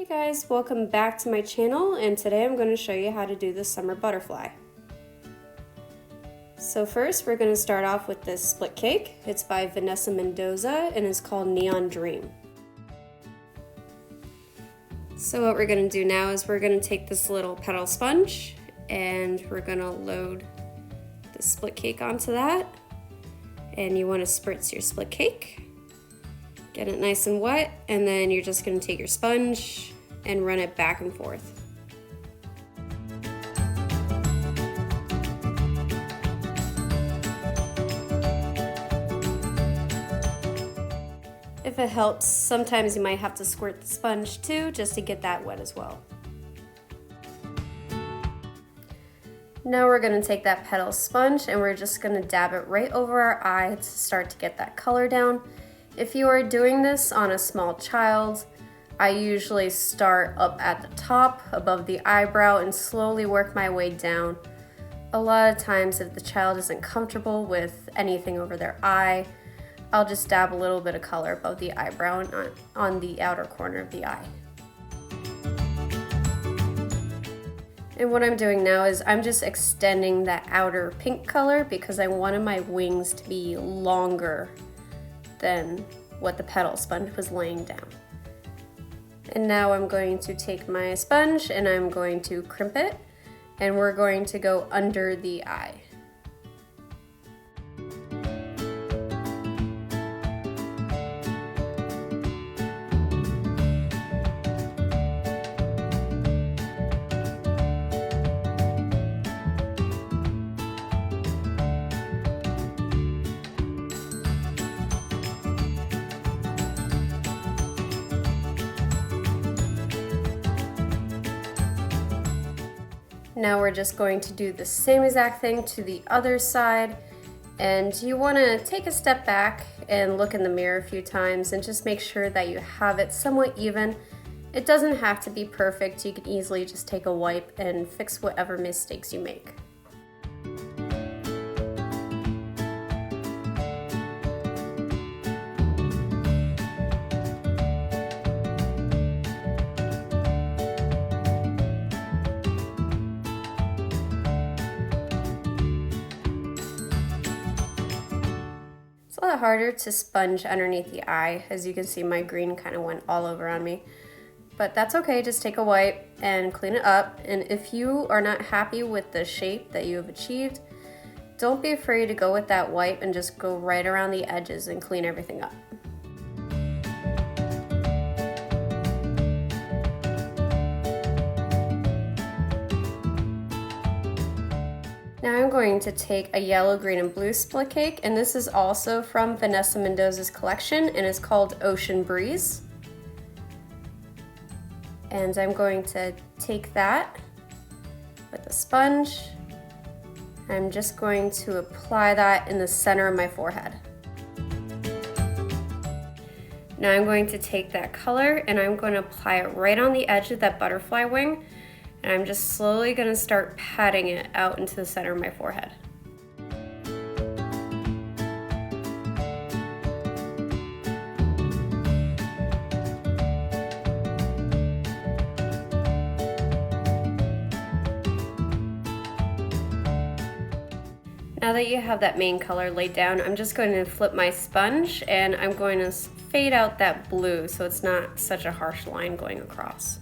Hey guys, welcome back to my channel, and today I'm going to show you how to do the summer butterfly. So first we're going to start off with this split cake. It's by Vanessa Mendoza and is called Neon Dream. So what we're going to do now is we're going to take this little petal sponge and we're going to load the split cake onto that. And you want to spritz your split cake. Get it nice and wet, and then you're just going to take your sponge and run it back and forth. If it helps, sometimes you might have to squirt the sponge too, just to get that wet as well. Now we're going to take that petal sponge and we're just going to dab it right over our eye to start to get that color down. If you are doing this on a small child, I usually start up at the top above the eyebrow and slowly work my way down. A lot of times if the child isn't comfortable with anything over their eye, I'll just dab a little bit of color above the eyebrow and on the outer corner of the eye. And what I'm doing now is I'm just extending that outer pink color because I wanted my wings to be longer than what the petal sponge was laying down. And now I'm going to take my sponge and I'm going to crimp it, and we're going to go under the eye. Now we're just going to do the same exact thing to the other side, and you want to take a step back and look in the mirror a few times and just make sure that you have it somewhat even. It doesn't have to be perfect. You can easily just take a wipe and fix whatever mistakes you make. It's a lot harder to sponge underneath the eye. As you can see, my green kind of went all over on me. But that's okay, just take a wipe and clean it up. And if you are not happy with the shape that you have achieved, don't be afraid to go with that wipe and just go right around the edges and clean everything up. Now I'm going to take a yellow, green, and blue split cake, and this is also from Vanessa Mendoza's collection and is called Ocean Breeze. And I'm going to take that with a sponge. I'm just going to apply that in the center of my forehead. Now I'm going to take that color and I'm going to apply it right on the edge of that butterfly wing. And I'm just slowly going to start patting it out into the center of my forehead. Now that you have that main color laid down, I'm just going to flip my sponge and I'm going to fade out that blue so it's not such a harsh line going across.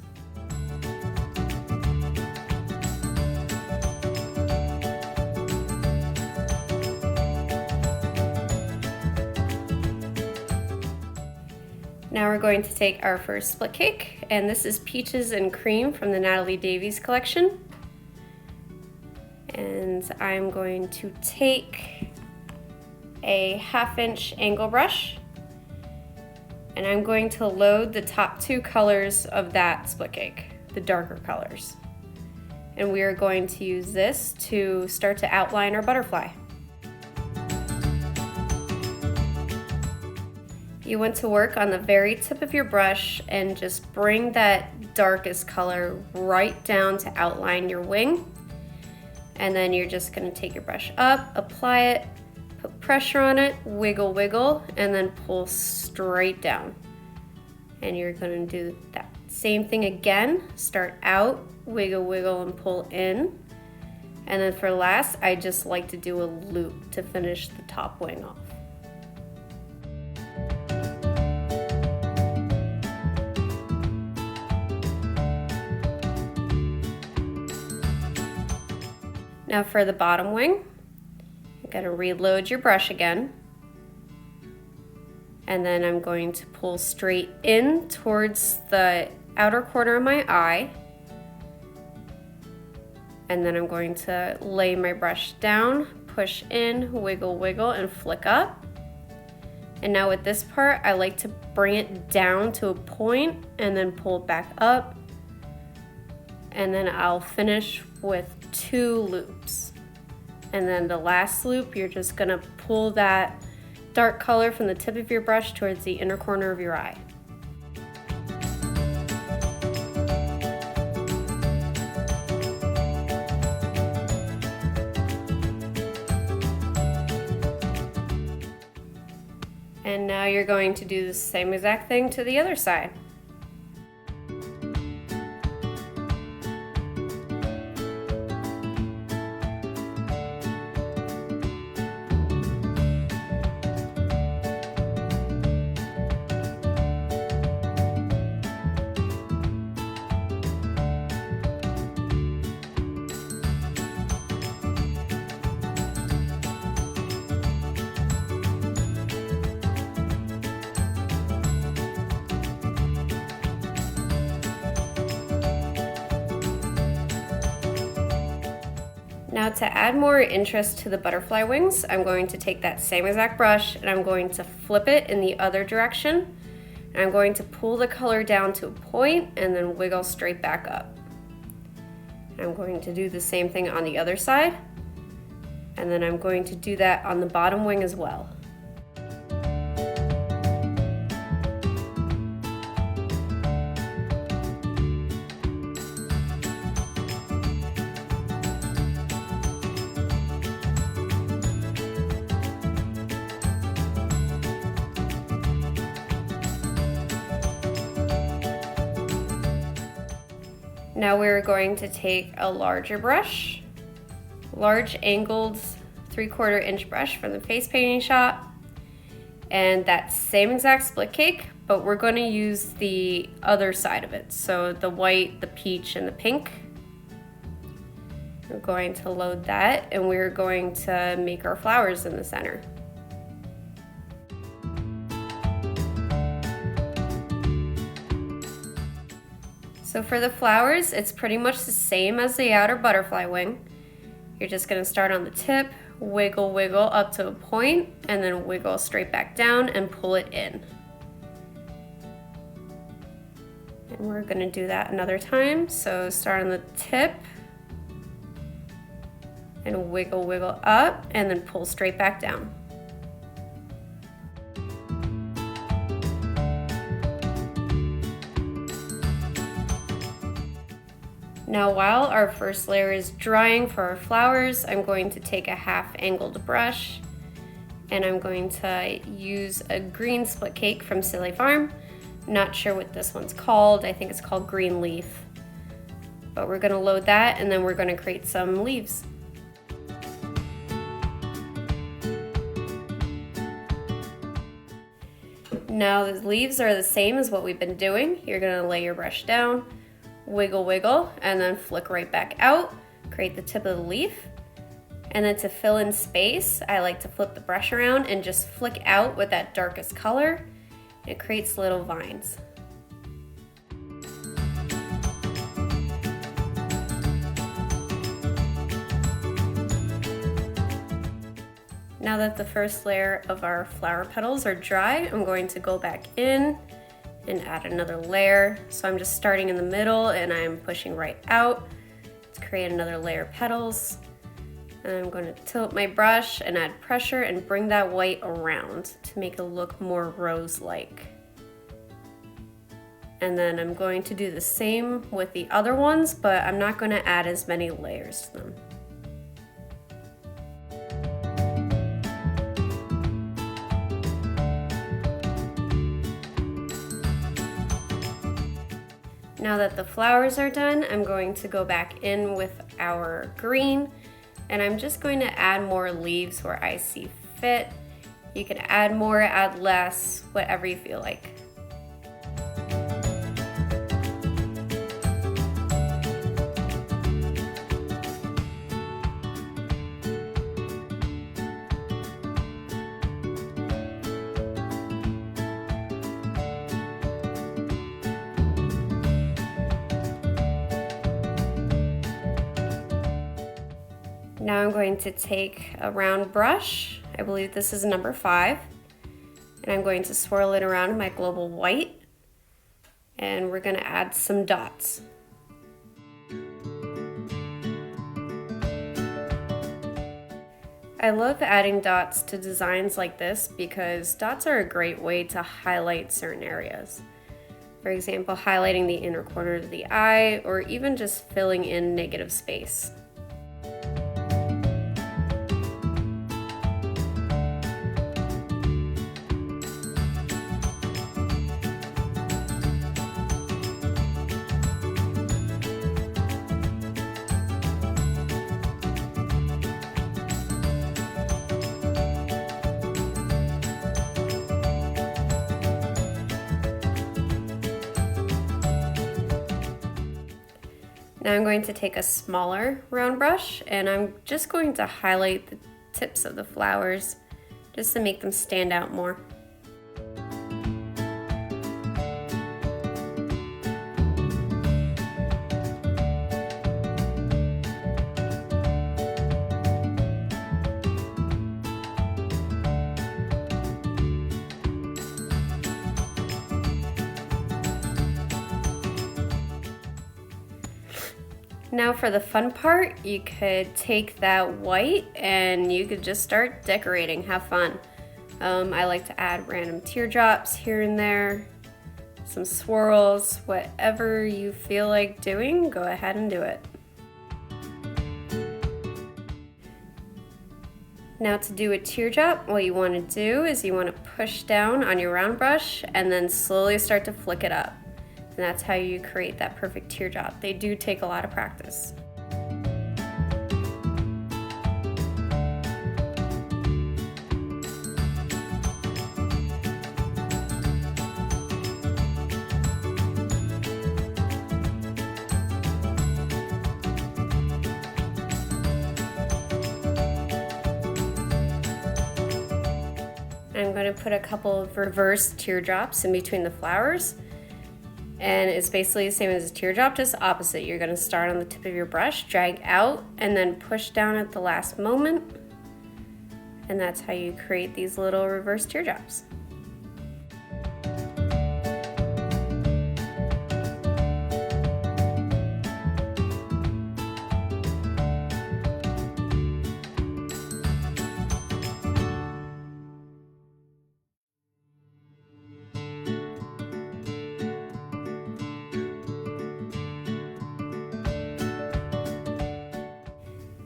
Now we're going to take our first split cake, and this is Peaches and Cream from the Natalie Davies collection. And I'm going to take a 1/2-inch angle brush, and I'm going to load the top two colors of that split cake, the darker colors. And we are going to use this to start to outline our butterfly. You want to work on the very tip of your brush and just bring that darkest color right down to outline your wing. And then you're just going to take your brush up, apply it, put pressure on it, wiggle, wiggle, and then pull straight down. And you're going to do that Same thing again, start out, wiggle, wiggle, and pull in. And then for last, I just like to do a loop to finish the top wing off. Now for the bottom wing, you gotta reload your brush again. And then I'm going to pull straight in towards the outer corner of my eye. And then I'm going to lay my brush down, push in, wiggle, wiggle, and flick up. And now with this part, I like to bring it down to a point and then pull it back up. And then I'll finish with 2 loops. And then the last loop, you're just gonna pull that dark color from the tip of your brush towards the inner corner of your eye. And now you're going to do the same exact thing to the other side. Now to add more interest to the butterfly wings, I'm going to take that same exact brush and I'm going to flip it in the other direction. And I'm going to pull the color down to a point and then wiggle straight back up. I'm going to do the same thing on the other side. And then I'm going to do that on the bottom wing as well. Now we're going to take a larger brush, large angled 3/4 inch brush from the face painting shop, and that same exact split cake, but we're going to use the other side of it. So the white, the peach, and the pink. We're going to load that and we're going to make our flowers in the center. So for the flowers, it's pretty much the same as the outer butterfly wing. You're just gonna start on the tip, wiggle, wiggle up to a point, and then wiggle straight back down and pull it in. And we're gonna do that another time. So start on the tip, and wiggle, wiggle up, and then pull straight back down. Now while our first layer is drying for our flowers, I'm going to take a half angled brush and I'm going to use a green split cake from Silly Farm. Not sure what this one's called. I think it's called Green Leaf. But we're gonna load that and then we're gonna create some leaves. Now the leaves are the same as what we've been doing. You're gonna lay your brush down, wiggle, wiggle, and then flick right back out, create the tip of the leaf. And then to fill in space, I like to flip the brush around and just flick out with that darkest color. It creates little vines. Now that the first layer of our flower petals are dry, I'm going to go back in and add another layer. So I'm just starting in the middle and I'm pushing right out to create another layer of petals. And I'm going to tilt my brush and add pressure and bring that white around to make it look more rose-like. And then I'm going to do the same with the other ones, but I'm not going to add as many layers to them. Now that the flowers are done, I'm going to go back in with our green, and I'm just going to add more leaves where I see fit. You can add more, add less, whatever you feel like. Now I'm going to take a round brush, I believe this is number 5, and I'm going to swirl it around my global white, and we're going to add some dots. I love adding dots to designs like this because dots are a great way to highlight certain areas. For example, highlighting the inner corner of the eye, or even just filling in negative space. Now I'm going to take a smaller round brush and I'm just going to highlight the tips of the flowers just to make them stand out more. Now for the fun part, you could take that white and you could just start decorating, have fun. I like to add random teardrops here and there, some swirls, whatever you feel like doing, go ahead and do it. Now to do a teardrop, what you want to do is you want to push down on your round brush and then slowly start to flick it up. And that's how you create that perfect teardrop. They do take a lot of practice. I'm going to put a couple of reverse teardrops in between the flowers. And it's basically the same as a teardrop, just opposite. You're going to start on the tip of your brush, drag out, and then push down at the last moment. And that's how you create these little reverse teardrops.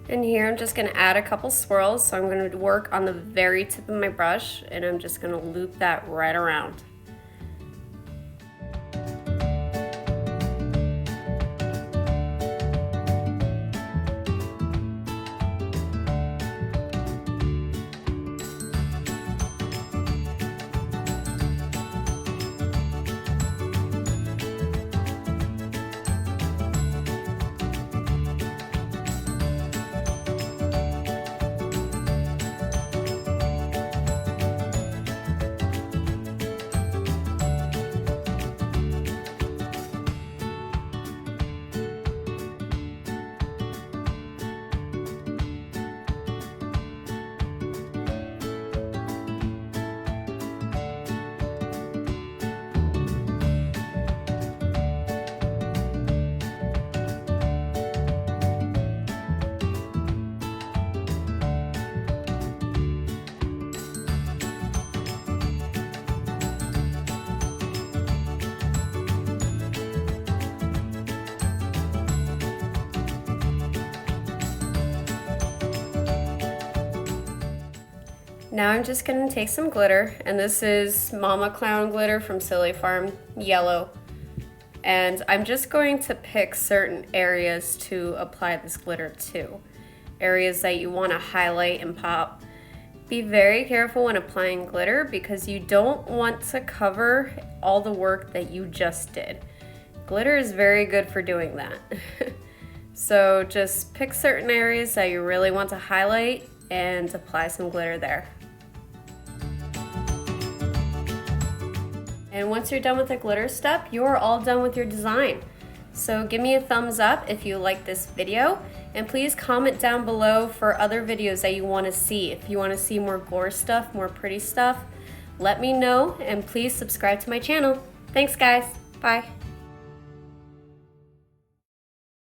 And here I'm just going to add a couple swirls, so I'm going to work on the very tip of my brush and I'm just going to loop that right around. Now I'm just going to take some glitter, and this is Mama Clown glitter from Silly Farm, yellow. And I'm just going to pick certain areas to apply this glitter to. Areas that you want to highlight and pop. Be very careful when applying glitter because you don't want to cover all the work that you just did. Glitter is very good for doing that. So just pick certain areas that you really want to highlight and apply some glitter there. And once you're done with the glitter step, you're all done with your design. So give me a thumbs up if you like this video, and please comment down below for other videos that you want to see. If you want to see more gore stuff, more pretty stuff, let me know, and please subscribe to my channel. Thanks guys, bye.